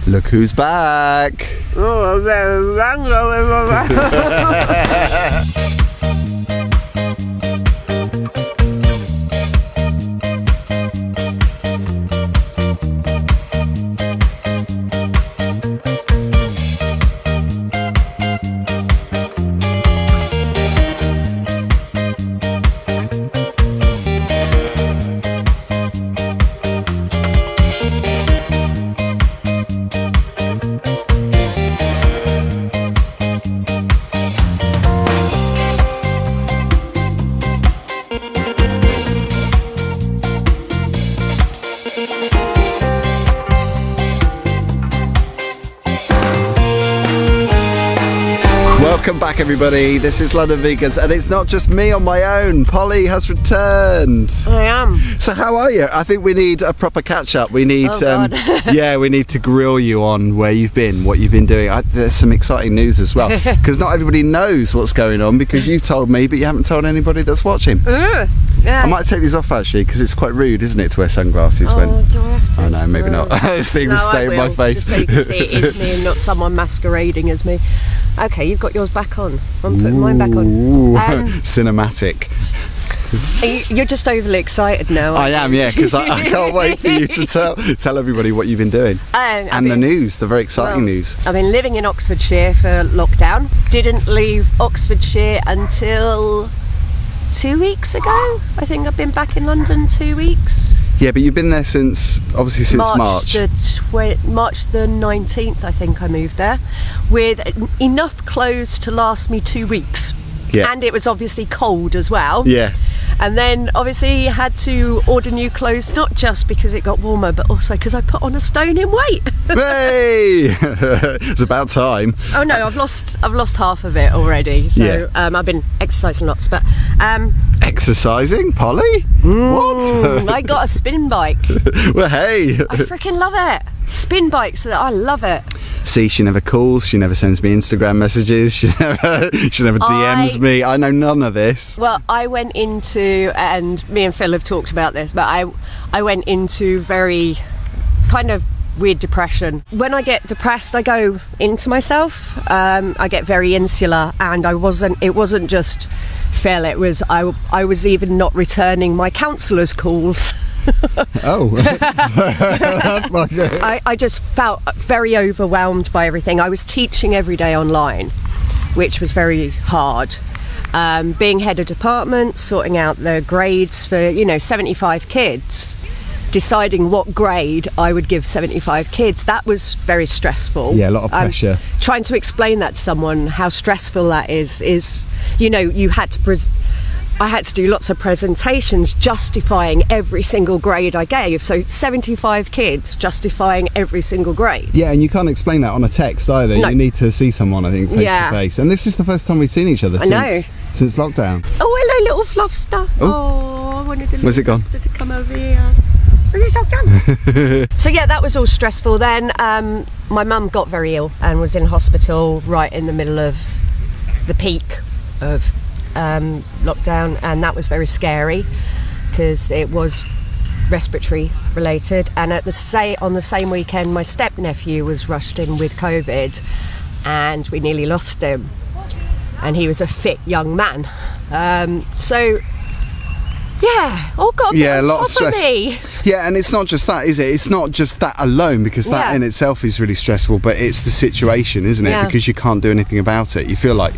Look who's back! Welcome back, everybody. This is LDN Vegans, and it's not just me on my own. Polly has returned. I am. So how are you? I think we need a proper catch-up. We need, God. we need to grill you on where you've been, what you've been doing. There's some exciting news as well, because not everybody knows what's going on, because you've told me, but you haven't told anybody that's watching. Yeah. I might take these off, actually, because it's quite rude, isn't it, to wear sunglasses Do I have to? Oh, no, maybe not. Seeing the state of my face. Just so you can see it is me and not someone masquerading as me. Okay, you've got yours back on. I'm putting mine back on. Cinematic. You're just overly excited now. I am, yeah, because I can't wait for you to tell everybody what you've been doing. The news, the very exciting news. I've been living in Oxfordshire for lockdown. Didn't leave Oxfordshire until 2 weeks ago. I think I've been back in London 2 weeks. Yeah, but you've been there since March. March the 19th, I think I moved there, with enough clothes to last me 2 weeks. Yeah. And it was obviously cold as well. Yeah. And then obviously had to order new clothes, not just because it got warmer, but also because I put on a stone in weight. Hey! It's about time. Oh no, I've lost half of it already. So yeah. I've been exercising lots, but exercising, Polly? What? I got a spin bike. Well, hey. I freaking love it. Spin bikes, I love it. See, she never calls, she never sends me Instagram messages, she never DMs me. I know none of this. Well, I went into, and me and Phil have talked about this, but I went into very kind of weird depression. When I get depressed, I go into myself. I get very insular, and it wasn't just Phil, it was I was even not returning my counsellor's calls. Oh. That's not good. I just felt very overwhelmed by everything. I was teaching every day online, which was very hard. Being head of department, sorting out the grades for 75 kids, deciding what grade I would give 75 kids, that was very stressful. Yeah, a lot of pressure. Trying to explain that to someone, how stressful that is you had to I had to do lots of presentations justifying every single grade I gave. So 75 kids justifying every single grade. Yeah, and you can't explain that on a text either. No. You need to see someone, I think, face to face. And this is the first time we've seen each other since lockdown. Oh, hello, little fluffster. Oh, I wanted the Where's it gone? To come over here. So yeah, that was all stressful. Then my mum got very ill and was in hospital right in the middle of the peak of lockdown, and that was very scary because it was respiratory related. And on the same weekend, my step nephew was rushed in with COVID, and we nearly lost him. And he was a fit young man. So yeah, all got to be on top of stress. Me. Yeah, and it's not just that, is it? It's not just that alone, because that in itself is really stressful, but it's the situation, isn't it? Yeah. Because you can't do anything about it. You feel like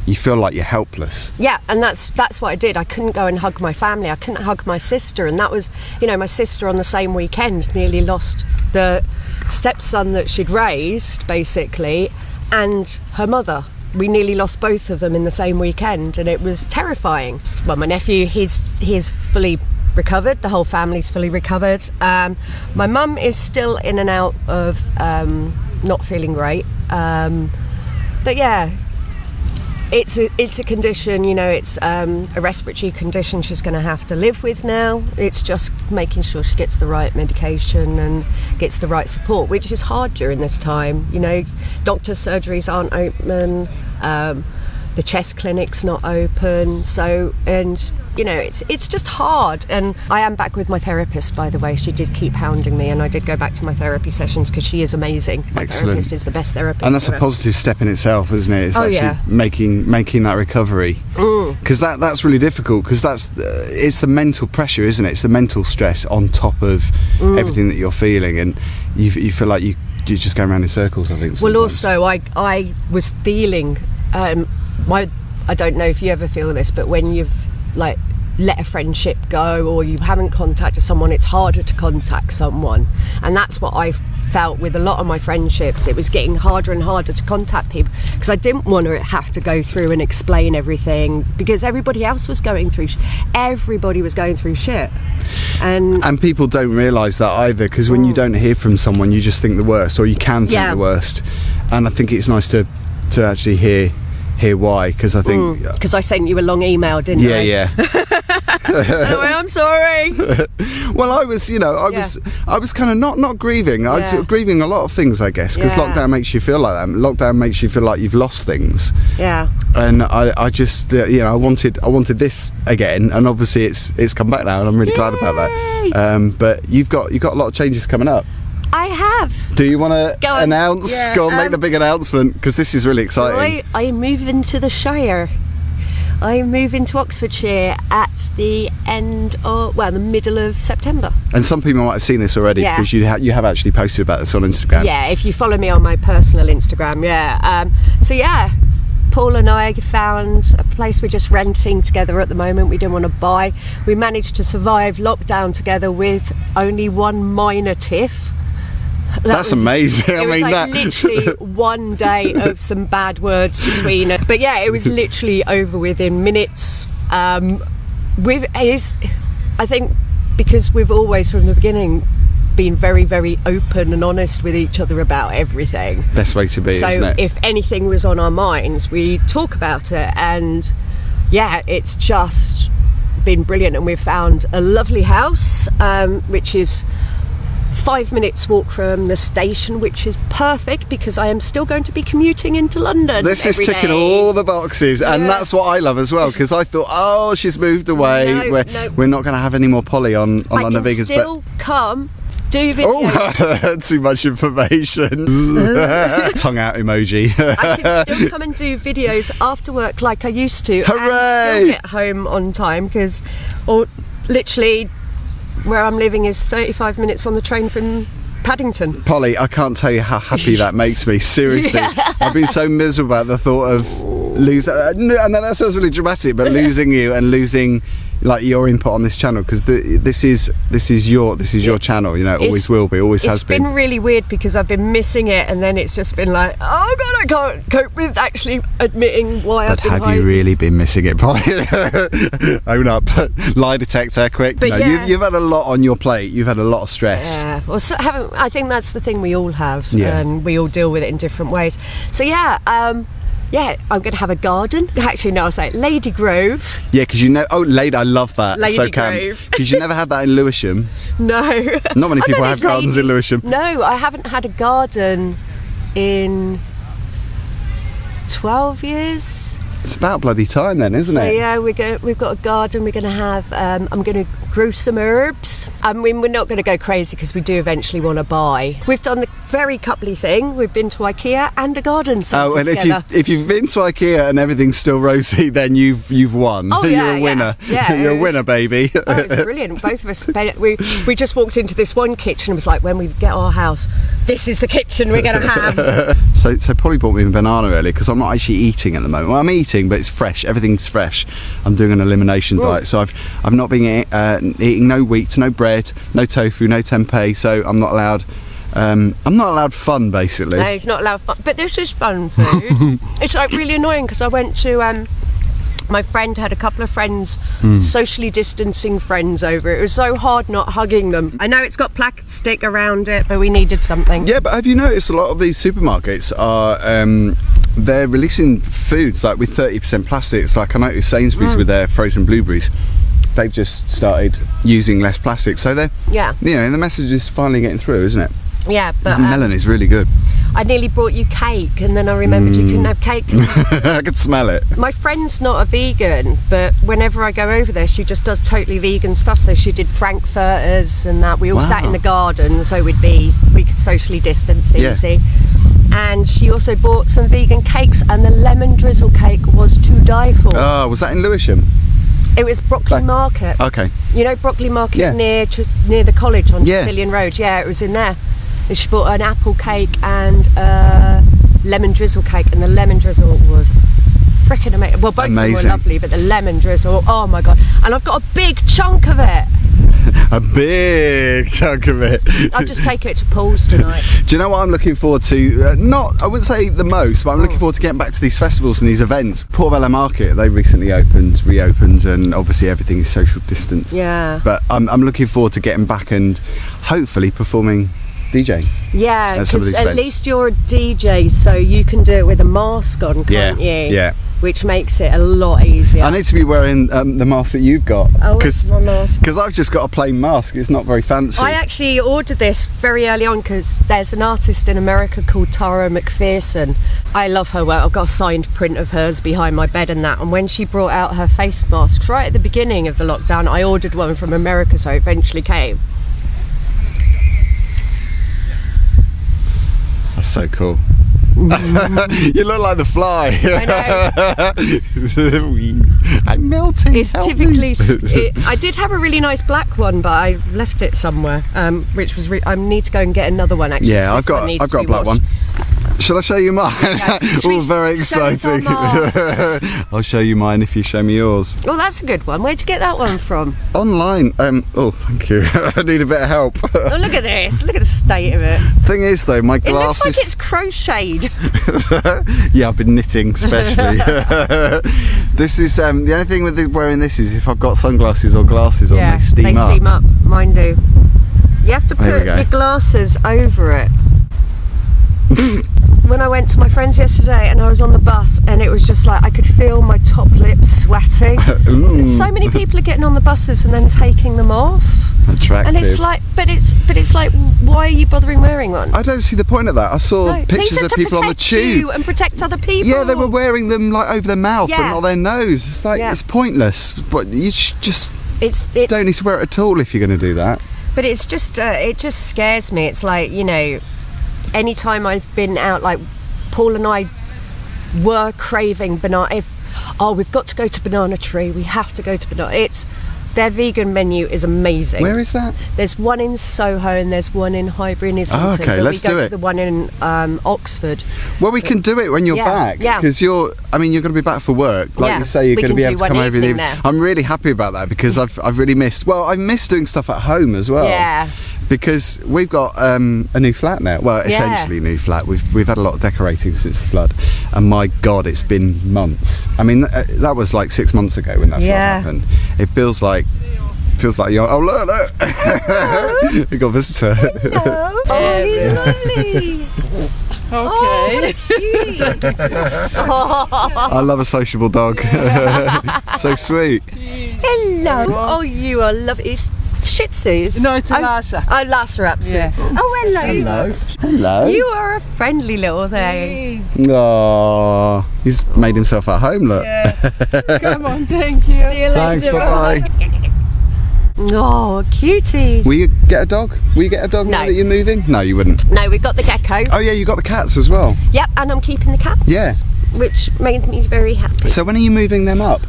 you're helpless. Yeah, and that's what I did. I couldn't go and hug my family. I couldn't hug my sister, and that was, my sister on the same weekend nearly lost the stepson that she'd raised, basically, and her mother. We nearly lost both of them in the same weekend, and it was terrifying. Well, my nephew, he's fully recovered. The whole family's fully recovered. My mum is still in and out of not feeling great. But yeah, it's a condition, it's a respiratory condition she's going to have to live with now. It's just making sure she gets the right medication and gets the right support, which is hard during this time. Doctor surgeries aren't open, the chest clinic's not open, so, and you know, it's just hard. And I am back with my therapist, by the way. She did keep hounding me, and I did go back to my therapy sessions because she is amazing. My therapist is the best therapist. And that's a positive step in itself, isn't it? It's making that recovery, because that's really difficult, because it's the mental pressure, isn't it? It's the mental stress on top of everything that you're feeling, and you feel like you're just going around in circles, I think. Sometimes. Well, also I was feeling I don't know if you ever feel this, but when you've like let a friendship go, or you haven't contacted someone, it's harder to contact someone. And that's what I felt with a lot of my friendships. It was getting harder and harder to contact people, because I didn't want to have to go through and explain everything, because everybody else was going through shit. And people don't realise that either, because when you don't hear from someone, you just think the worst, or you can think the worst. And I think it's nice to actually hear why, because I think because I sent you a long email, didn't I? Yeah. Anyway, I'm sorry. Well, I was kind of not grieving. I was sort of grieving a lot of things, I guess, because lockdown makes you feel like that. Lockdown makes you feel like you've lost things. Yeah. And I just I wanted this again, and obviously it's come back now, and I'm really glad about that. But you've got a lot of changes coming up. I have. Do you want to announce? Yeah, go on, make the big announcement, because this is really exciting. So I move into the Shire. I move into Oxfordshire at the the middle of September. And some people might have seen this already, because you have actually posted about this on Instagram. Yeah, if you follow me on my personal Instagram, Paul and I found a place we're just renting together at the moment. We didn't want to buy. We managed to survive lockdown together with only one minor tiff. That's amazing. It was literally one day of some bad words between us. But yeah, it was literally over within minutes. I think because we've always from the beginning been very, very open and honest with each other about everything. Best way to be, isn't it? So if anything was on our minds, we talk about it, and it's just been brilliant. And we've found a lovely house, which is 5 minutes walk from the station, which is perfect because I am still going to be commuting into London. This is ticking all the boxes, and that's what I love as well, because I thought, she's moved away. We're not going to have any more Polly on LDN Vegans. Still come do videos. Too much information. Tongue out emoji. I can still come and do videos after work like I used to. Hooray! And still get home on time, because literally where I'm living is 35 minutes on the train from Paddington. Polly, I can't tell you how happy that makes me. Seriously, I've been so miserable at the thought of losing. I know that sounds really dramatic, but losing you and losing like your input on this channel, because this is your channel. You know, it always will be, always has been. It's been really weird because I've been missing it, and then it's just been like, oh god, I can't cope with actually admitting why I've been home. But have you really been missing it, Polly? Own up. Lie detector, quick. But you've had a lot on your plate. You've had a lot of stress. Yeah. Well, I think that's the thing we all have, yeah. And we all deal with it in different ways. So I'm going to have a garden. Actually, no, I'll say Lady Grove. Yeah, because Lady, I love that. Lady so Grove. Because you never had that in Lewisham. No. Not many people have gardens in Lewisham. No, I haven't had a garden in 12 years. It's about bloody time then, isn't it? So yeah, we've got a garden. We're going to have. I'm going to grow some herbs. I mean, we're not going to go crazy because we do eventually want to buy. We've done the very coupley thing. We've been to IKEA and a garden centre together. If you've been to IKEA and everything's still rosy, then you've won. Oh, You're a winner. Yeah. You're a winner, baby. Oh, it was brilliant. Both of us. We just walked into this one kitchen and was like, when we get our house, this is the kitchen we're going to have. So Polly bought me a banana earlier because I'm not actually eating at the moment. Well, I'm eating, but it's fresh. Everything's fresh. I'm doing an elimination diet, so I've not been eating no wheat, no bread, no tofu, no tempeh. So I'm not allowed. I'm not allowed fun, basically. No, you're not allowed fun. But this is fun food. It's like really annoying because I went to. My friend had a couple of friends, socially distancing friends over. It was so hard not hugging them. I know it's got plastic around it, but we needed something. Yeah, but have you noticed a lot of these supermarkets are they're releasing foods like with 30% plastics? Like I noticed Sainsbury's with their frozen blueberries. They've just started using less plastic, so the message is finally getting through, isn't it? Yeah, but the melon is really good. I nearly brought you cake, and then I remembered you couldn't have cake. I could smell it. My friend's not a vegan, but whenever I go over there, she just does totally vegan stuff. So she did frankfurters and that. We all sat in the garden, so we could socially distance easy. And she also bought some vegan cakes, and the lemon drizzle cake was to die for. Oh, was that in Lewisham? It was Broccoli Market. Okay. You know Broccoli Market near the college on Sicilian Road? Yeah, it was in there. And she bought an apple cake and a lemon drizzle cake, and the lemon drizzle was freaking amazing. Well, both of them were lovely, but the lemon drizzle, oh my God. And I've got a big chunk of it. A big chunk of it. I'll just take it to Paul's tonight. Do you know what I'm looking forward to? I wouldn't say the most, but I'm looking forward to getting back to these festivals and these events. Portobello Market, they recently reopened, and obviously everything is social distanced. Yeah. But I'm looking forward to getting back and hopefully performing DJ. Yeah, because at least you're a DJ, so you can do it with a mask on, can't you? Yeah. Which makes it a lot easier. I need to be wearing the mask that you've got. Oh, what's my mask? Because I've just got a plain mask. It's not very fancy. I actually ordered this very early on because there's an artist in America called Tara McPherson. I love her work. I've got a signed print of hers behind my bed and that. And when she brought out her face masks right at the beginning of the lockdown, I ordered one from America, so it eventually came. That's so cool. You look like the fly. I know. I'm melting. It's typically. I did have a really nice black one, but I left it somewhere. Which was. I need to go and get another one. Actually, yeah, I've got a black one. Shall I show you mine? Okay. Very exciting. I'll show you mine if you show me yours. Oh, that's a good one. Where'd you get that one from? Online. Oh, thank you. I need a bit of help. Oh, look at this. Look at the state of it. Thing is, though, my glasses. It looks like it's crocheted. Yeah, I've been knitting specially. This is the only thing with wearing this is if I've got sunglasses or glasses on, they steam up. They steam up. Mine do. You have to put your glasses over it. When I went to my friend's yesterday and I was on the bus and it was just like I could feel my top lip sweating. So many people are getting on the buses and then taking them off. Attractive. And it's like, but it's like, why are you bothering wearing one? I don't see the point of that. I saw pictures of people on the tube. You and protect other people. Yeah, they were wearing them like over their mouth but not their nose. It's like it's pointless. But you just don't need to wear it at all if you're going to do that. But it's just it just scares me. It's like, you know, anytime I've been out, like Paul and I were craving banana. We've got to go to Banana Tree. We have to go to Banana. Their vegan menu is amazing. Where is that? There's one in Soho and there's one in Highbury and Islington. Oh, okay, let's do it. We go to the one in Oxford. Well, we can do it when you're back. Yeah. Because you're going to be back for work. Like you say, you're going to be able to come over the evening. I'm really happy about that because I've really missed. Well, I've missed doing stuff at home as well. Yeah. Because we've got a new flat now. Well, essentially new flat. We've had a lot of decorating since the flood, and my God, it's been months. I mean, that was like 6 months ago when that flood happened. It feels like you're. Oh look! We got a visitor. Hello. Oh, he's lovely. Okay. Oh, I love a sociable dog. So sweet. hello. Oh, you are lovely. It's Shih Tzus. No, it's a Lhasa. Oh, Lhasa, absolutely. Yeah. Oh, Hello. You are a friendly little thing. Oh, he's made himself at home. Look. Yeah. Come on, thank you. See you later. Thanks. Bye. Oh, cutie. Will you get a dog? Will you get a dog now that you're moving? No, you wouldn't. No, we've got the gecko. Oh yeah, you got the cats as well. Yep, and I'm keeping the cats. Yeah. Which made me very happy. So when are you moving them up?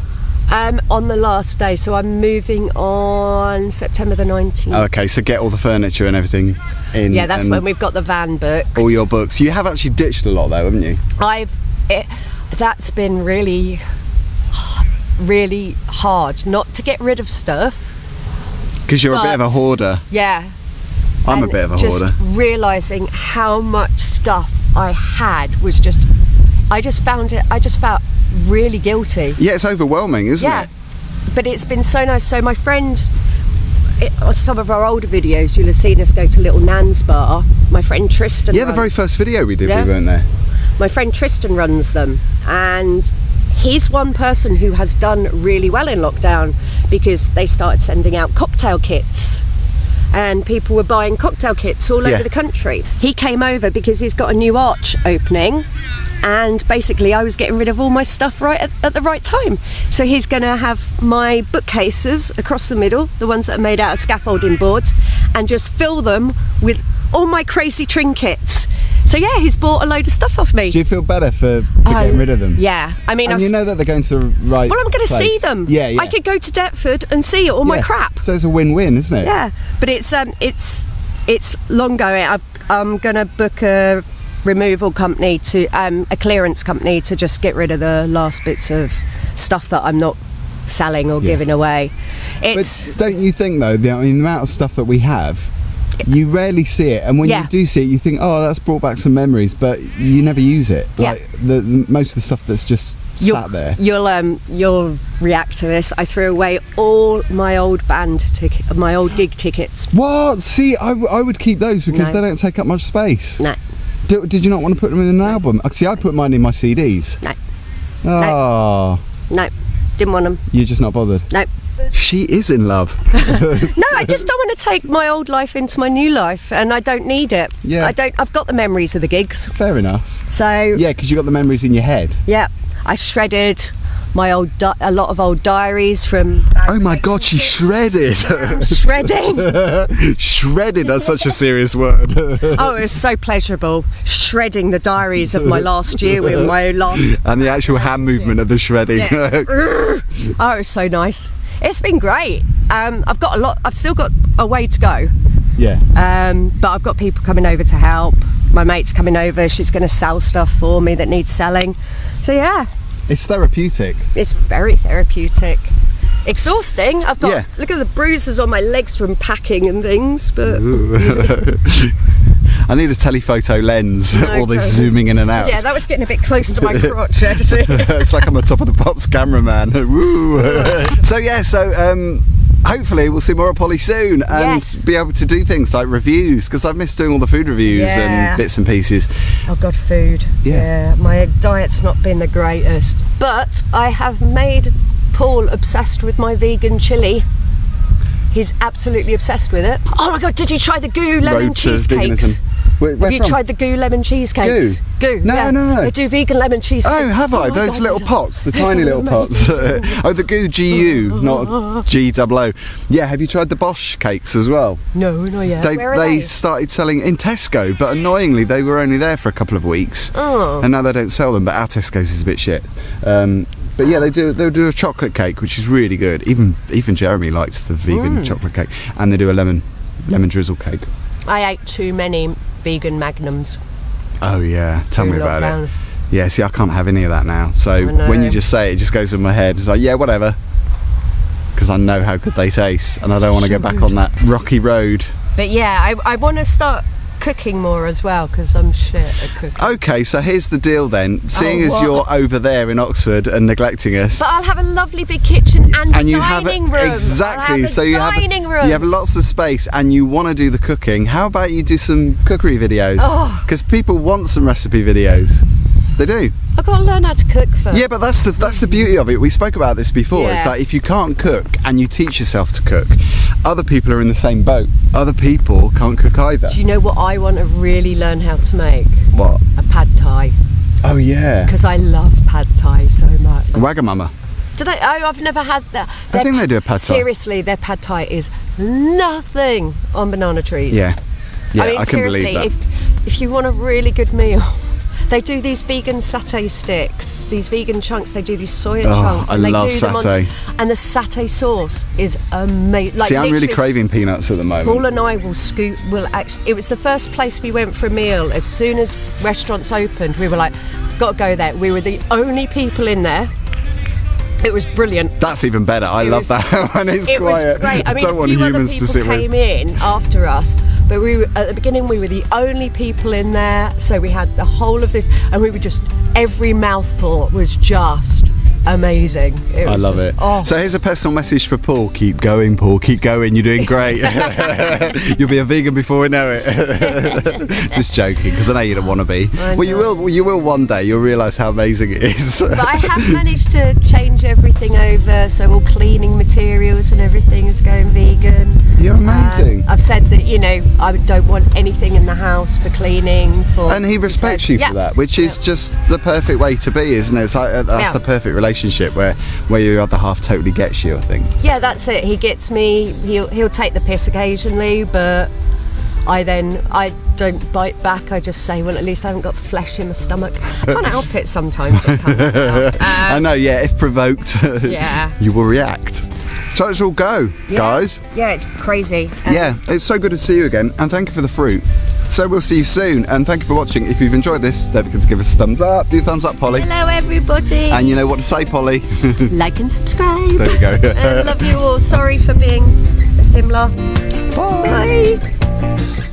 On the last day, so I'm moving on September the 19th. Oh, okay, so get all the furniture and everything in. Yeah, that's when we've got the van booked. All your books. You have actually ditched a lot though, haven't you? That's been really, really hard not to get rid of stuff. Because you're a bit of a hoarder. Yeah. I'm a bit of a hoarder. Just realising how much stuff I had was I just felt really guilty. Yeah, it's overwhelming, isn't it? But it's been so nice. So my friend, on some of our older videos, you'll have seen us go to Little Nan's Bar. My friend Tristan. Yeah, the very first video we did, we weren't there. My friend Tristan runs them, and he's one person who has done really well in lockdown because they started sending out cocktail kits. and people were buying cocktail kits all Yeah. over the country. He came over because he's got a new arch opening, and basically I was getting rid of all my stuff right at the right time. So he's going to have my bookcases across the middle, the ones that are made out of scaffolding boards, and just fill them with all my crazy trinkets. So yeah, he's bought a load of stuff off me. Do you feel better for getting rid of them? Yeah, I mean, And you know that they're going to the right well, I'm going to place. see them. Yeah. I could go to Deptford and see all my crap. So it's a win-win, isn't it? Yeah, but it's long going. I'm going to book a removal company a clearance company to just get rid of the last bits of stuff that I'm not selling or giving away. It's But don't you think though, the amount of stuff that we have, you rarely see it, and when you do see it, you think, oh, that's brought back some memories, but you never use it. Yeah. Like most of the stuff that's just sat there. You'll react to this. I threw away all my old my old gig tickets. What? See, I would keep those because No. they don't take up much space. No, Did you not want to put them in an album? See, I put mine in my CDs. no, Oh, no, didn't want them. you're just not bothered. No. She is in love. No, I just don't want to take my old life into my new life, and I don't need it. Yeah. I've got the memories of the gigs, Fair enough. so Yeah, because you got the memories in your head. yeah. I shredded my a lot of old diaries from. Oh my God, she shredded. Shredding. Shredded, that's such a serious word. Oh, it was so pleasurable shredding the diaries of my last year with my last. And the actual hand movement of the shredding. Oh, it was so nice. It's been great. I've still got a way to go. Yeah. But I've got people coming over to help. My mate's coming over. She's going to sell stuff for me that needs selling. So yeah, It's therapeutic. it's very therapeutic. Exhausting. I've got Yeah. look at the bruises on my legs from packing and things. But I need a telephoto lens, No, all this don't. zooming in and out. yeah, that was getting a bit close to my crotch actually. It's like I'm a top of the pops cameraman. Woo. So hopefully we'll see more of Polly soon and Yes. be able to do things like reviews, because I've missed doing all the food reviews Yeah. and bits and pieces. Oh God, food. Yeah. My diet's not been the greatest, but I have made Paul obsessed with my vegan chili. He's absolutely obsessed with it. Oh my God, did you try the goo lemon Road to cheesecakes? veganism. Where Have you from? tried the goo lemon cheesecakes? Goo? No, yeah. no. They do vegan lemon cheesecakes. Oh, have I? my Those God, little they're- pots, the they're tiny little amazing. pots. Oh, the Goo GU, not GOO. Yeah, have you tried the Bosch cakes as well? No, not yet. They Where are they? started selling in Tesco, but annoyingly they were only there for a couple of weeks, and now they don't sell them. But our Tesco's is a bit shit. But yeah, they'll do a chocolate cake, which is really good. Even Jeremy likes the vegan chocolate cake, and they do a lemon drizzle cake. I ate too many vegan magnums. Oh yeah, tell me Through about lockdown. it. Yeah, see, I can't have any of that now. So know. when you just say it, it just goes in my head. It's like, yeah, whatever. Because I know how good they taste, and I don't want to go back on that rocky road. But yeah, I want to start cooking more as well because I'm shit at cooking. Okay, so here's the deal then. Seeing as what? you're over there in Oxford and neglecting us, But I'll have a lovely big kitchen and and a you have dining room. exactly, I'll have a so you dining room. you have lots of space, and you want to do the cooking. How about you do some cookery videos? Oh. Because people want some recipe videos. They do. I've got to learn how to cook first. Yeah, but that's the beauty of it. We spoke about this before. It's Yeah. like if you can't cook and you teach yourself to cook, other people are in the same boat. Other people can't cook either. Do you know what I want to really learn how to make? What? A pad thai. Oh yeah. Because I love pad thai so much. Wagamama. Do they? Oh, I've never had that. I think they do a pad thai. Seriously, their pad thai is nothing on banana trees. Yeah. Yeah, I mean, can seriously, believe that. if you want a really good meal, they do these vegan satay sticks, these vegan chunks. They do these soya chunks, I and they love do them satay. and the satay sauce is amazing. Like, See, I'm really literally, craving peanuts at the moment. Paul and I will scoot. Will actually. It was the first place we went for a meal. As soon as restaurants opened, we were like, "Got to go there." We were the only people in there. It was brilliant. That's even better. I It love was- that when it's It quiet. was great. I mean, don't a want few other humans people to sit came with. in after us, but we were, at the beginning we were the only people in there. So we had the whole of this, and we were just every mouthful was just amazing. I love it. Oh. So here's a personal message for Paul. Keep going, Paul. Keep going. You're doing great. You'll be a vegan before we know it. Just joking, because I know you don't want to be. Well, you will. You will one day. You'll realise how amazing it is. But I have managed to change everything over, so all cleaning materials and everything is going vegan. You're amazing. I've said that, you know, I don't want anything in the house for cleaning. And he respects you for that, which is just the perfect way to be, isn't it? It's like, that's the perfect relationship where your other half totally gets you, I think. Yeah, that's it. He gets me. He'll take the piss occasionally, but I don't bite back. I just say, well, at least I haven't got flesh in my stomach. I can't help it sometimes. It comes out. I know, yeah, if provoked, you will react. So let's all go, guys. Yeah, it's crazy. Yeah, it's so good to see you again, and thank you for the fruit. So we'll see you soon, and thank you for watching. If you've enjoyed this, don't forget to give us a thumbs up. Do thumbs up, Polly. Hello, everybody. And you know what to say, Polly. Like and subscribe. There you go. I love you all. Sorry for being a dimler. Bye. Bye.